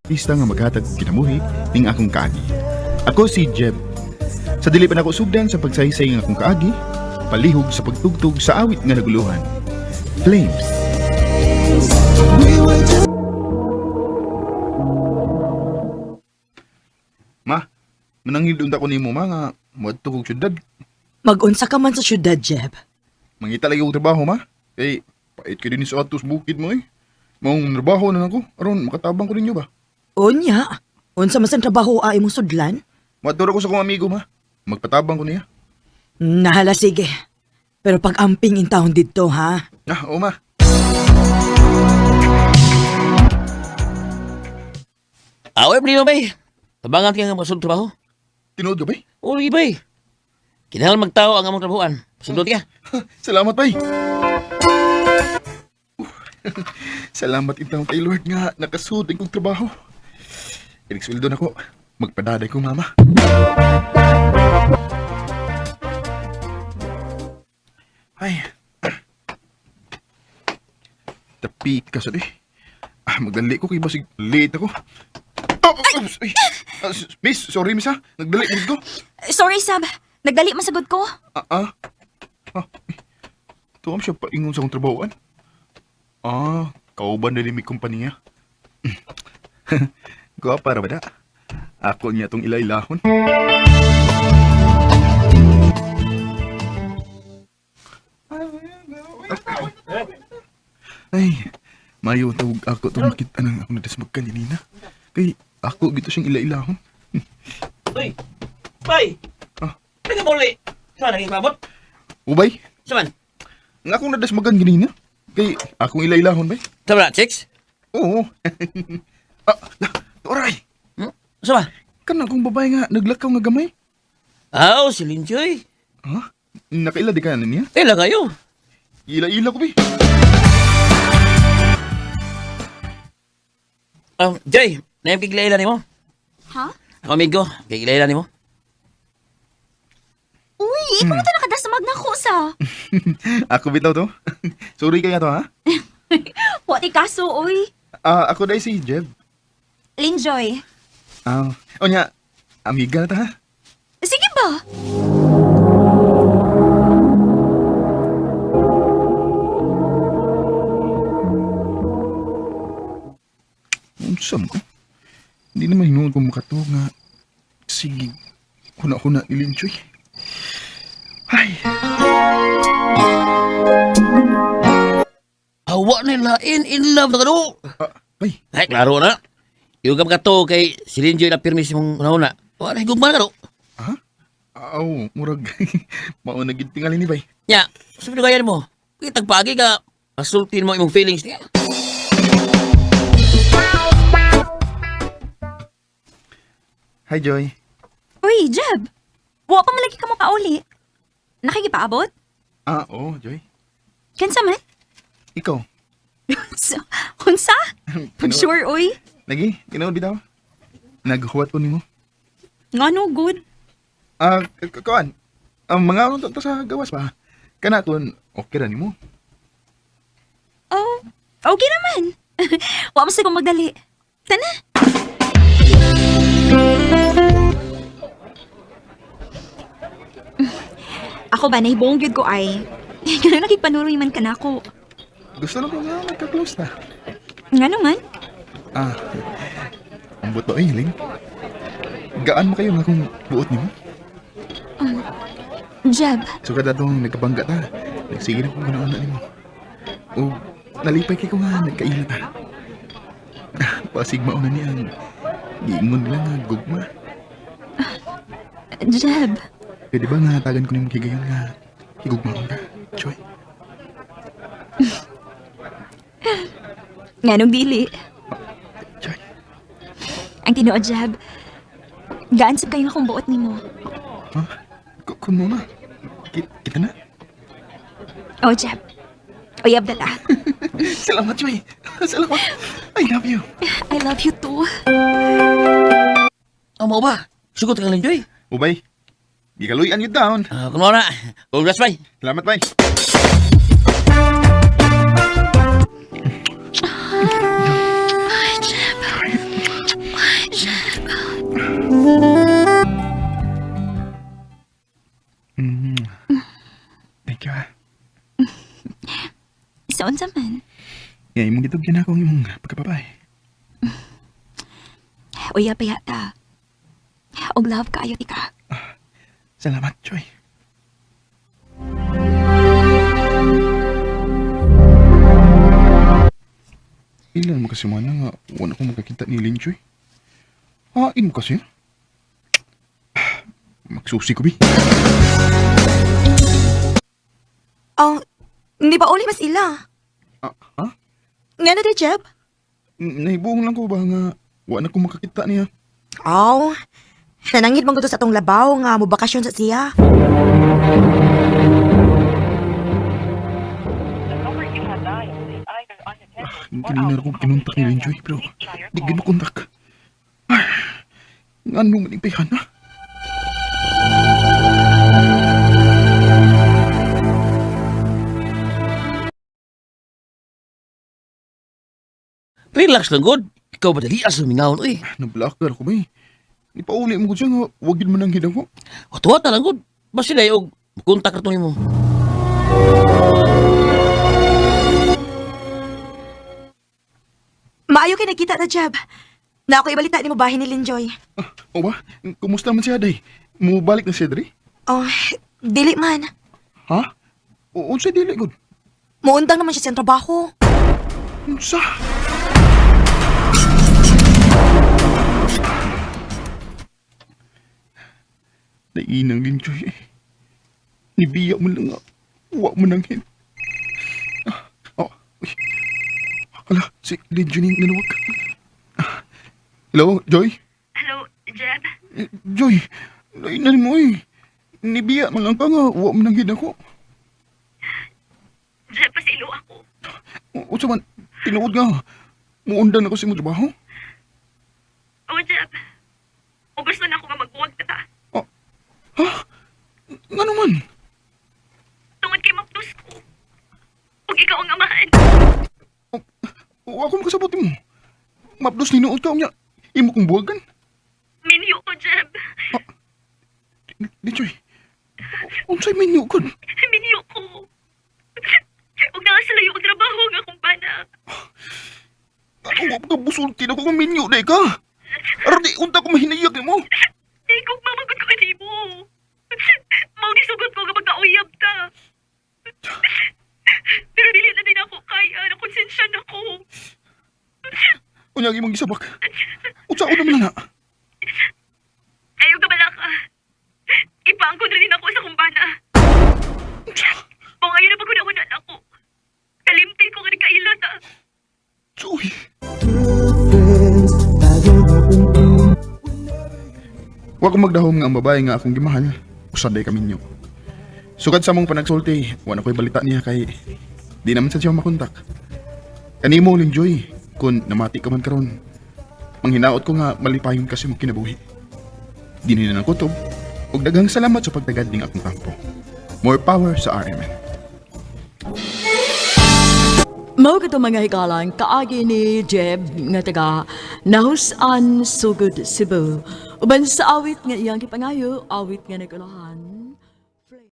pista nga maghatag og kinabuhi ning akong kaagi. Ako si Jeb. Sa dili pa nako sugdan sa pagsaysay ng akong kaagi, palihog sa pagtugtog sa awit nga naguluhan. Flames. Ma, mananghid unta ko nimo ma nga moadto kog syudad. Mag-unsa ka man sa syudad, Jeb. Mangita lagi og trabaho ma. Kay pait ka din sa atos bukid mo eh. Maong trabaho na nako aron makatabang ko ninyo ba. Unya, unsa man sa trabaho ay imong sudlan? Moadto ko sa kong amigo ma. Magpatabang ko niya. Nahala, sige. Pero pag amping in town dito, ha? Ah, oo ma. Away, problema bay. Tabangan kaya nga masud trabaho. Tinuod ka ba? O, lagi bay. Kinahal magtao ang among trabahoan. Sundot ka. Salamat bay. Salamat itang kay Lord nga nakasud ang kong trabaho. Inig-sweldo na ko. Magpadaday ko mama. Ay. Tapi ka sa di. Magdali ko kay basig late ako. Ay. Miss, sorry miss ha. Nagdali mo ko. Sorry, Sab. Nagdali masagod ko. Tuwam siya paingon sa akong trabahoan. Kauban na limig kumpanya. Gwa para ba da? Ako niya tong ilailahon. Ay, mayo tawag ako itong makita ng akong nadasmag kanina. Kay ako gito siyang ilailahon. Uy! Bay! Hindi ka muli. Saan naging mabot? Ubay, Saan? nga akong nadasmagan ganina. Kay akong ilailahon bay. Saan na, chicks? Oo. Oray! Saan? Kana akong babae nga naglakaw nga gamay. Aw, si Linjoy. Ha? Nakaila di ka na niya? Ila kayo. Ila-ila ko bay. Joy, nayang kiglaila ni mo. Ha? Ako amigo, kiglaila ni mo. Uy, ikaw mo talaga dasamag na ko sa. Ako bitaw to. Sorry kaya to ha? Wati kaso, uy. Ako dahil si Jeb. Linjoy. O niya, amiga na ta ha? Sige ba? Unsa mo? Hindi naman hinuon ko makato nga. Sige, kuna-kuna ni Linchoy. Ay, Hawa nila, in love na ka do. bay, Ay, klaro na. Yung ka to kay si Linjoy na pirmis mong nauna. Wala, higugman ka do. aw, murag, maunagid tingali ni bay. Nya, sabi na kaya mo. Kaya tagpagi ka, masultin mo imong feelings niya. Hi, Joy. Uy, Jeb. Wa pa malagi ka mo pauli. Nakikipaabot? Oo, Joy. Kansa man? Ikaw, So, unsa? Pag sure, uy. lagi, ginawa bitaw. Naghuwat ko nimo. Nga no, good. Kawan, mga ano to sa gawas pa. Kana kun, okay ra nimo. Oh, okay naman. Wa mo sa kong magdali. Tana. Ako ba, nahibong gyud ko ay. Ganun nakikpanuroy man ka na ako. Gusto lang ko nga magka-close na. Nga naman. Ang buot ba, Ling? Gaan mo kayo nga kung buot nimo? Jeb, So kada itong nagkabangga ta, nagsige na kung ganoon na nimo. O, nalipay kay ko nga, nagkaila ta. Pasig mauna niya ang giingon nila nga gugma. Jeb. Pwede ba nga tagan ko nimo kigayon nga higugmaon ka, Joy? Nga nung dili. Joy, Ang tinuod, Jeb. Gaan sab kayo akong buot nimo. kung mo na, kita na. Oh, Jeb. Uyab na ta. Salamat, Joy. Salamat. I love you. I love you too. Mau ba? Sugot ka Linjoy. Ubay, di kaluyan yun down. Kung mo na, congrats bay. Salamat, bay. Ay, Jeb. Nga imong gitugyan ako ang imong pagkapabay. Uya pa yata. Og love kayo ika. Salamat, Joy. Ilan mo kasi mana nga wala ko magkakita ni Linjoy. Hain mo kasi. Magsusi ko, Bi. Oh, hindi ba uli mas ila? Ha? Nga na di, Jeb? Nahibuong lang ko ba nga wala ko makakita niya. Oh, nanangit mong gusto sa atong labaw nga mo bakasyon sa siya. Kanina na akong kinuntak ni Linjoy, pero di gano'n kontak. Nga nung manipayan na. Relax lang, God. Ikaw ba dali as lumingawon, uy. Nablocker ako ba eh. Ipauli mo ko siya nga, wag yun mananghid ako. Watuwa na lang, God. Basta na yung kontak na ito mo. Maayo kay nakita na, Jeb. Na ako ibalita ni mo bahin ni Linjoy. O ba? Kumusta man siya, day? Mubalik na siya, Dre? Oh, dili man. Ha? Unsa dili, God? Muundang naman siya sa trabaho. Unsa? Nainang Linjoy eh. Nibiya mo lang nga. Huwag mo nang hin. Uy. Ala, si Linjoy ni nanawag. Hello, Joy? Hello, Jeb. Joy, nainan mo eh. Nibiya mo lang ka nga. Huwag mo nang hin ako. Jeb, pasilo ako. O sa man, tinuod nga. Muundan ako sa mo trabaho. Oh, Jeb. O gusto na ako nga magbuwag na ta. Nga naman. Tungod kay maptus ko. Huwag ikaw ang amahan. O ako makasabuti mo. Mapdos ni nood ka niya. Imo kong buwagan. Minyo ko, Jeb. Linjoy, unsay menu ko? Minyo ko. Huwag na sa layo ang trabaho nga kung bana. Huwag ka busulti na ko ng menu na ka. Aram di, unta ko mahinayak mo. Eh, kung mamagod ko ni mo. Mau gisugot ko kapag kauyab ta. Pero dili na din ako kaya. Nakonsensyon ako. Unyagi mong gisabak. Unsa ko naman na. Ayaw ka bala ka. Ipaangkon rin ako sa kumbana. Kung ngayon na pagkunahunan ako. Kalimtay ko ka rin kailot ah. Joy. Huwag kong magdahom nga ang babae nga akong gimahal. Usaday kami niyo. Sugad sa mong panagsulti, wala ko'y balita niya kay di naman sa siya makontak. Kanimo, Linjoy, kung namati ka man karon, manghinaot ko nga malipayon kasi mong kinabuhi. Di na ng kutob, ug daghang salamat sa pagtagad ning akong kampo. More power sa RMN. Mao kato mga hikalang kaagi ni Jeb nga taga Nahusan Sugod Cebu. Uban sa awit nga iyang kipangayo, awit nga nagulahan.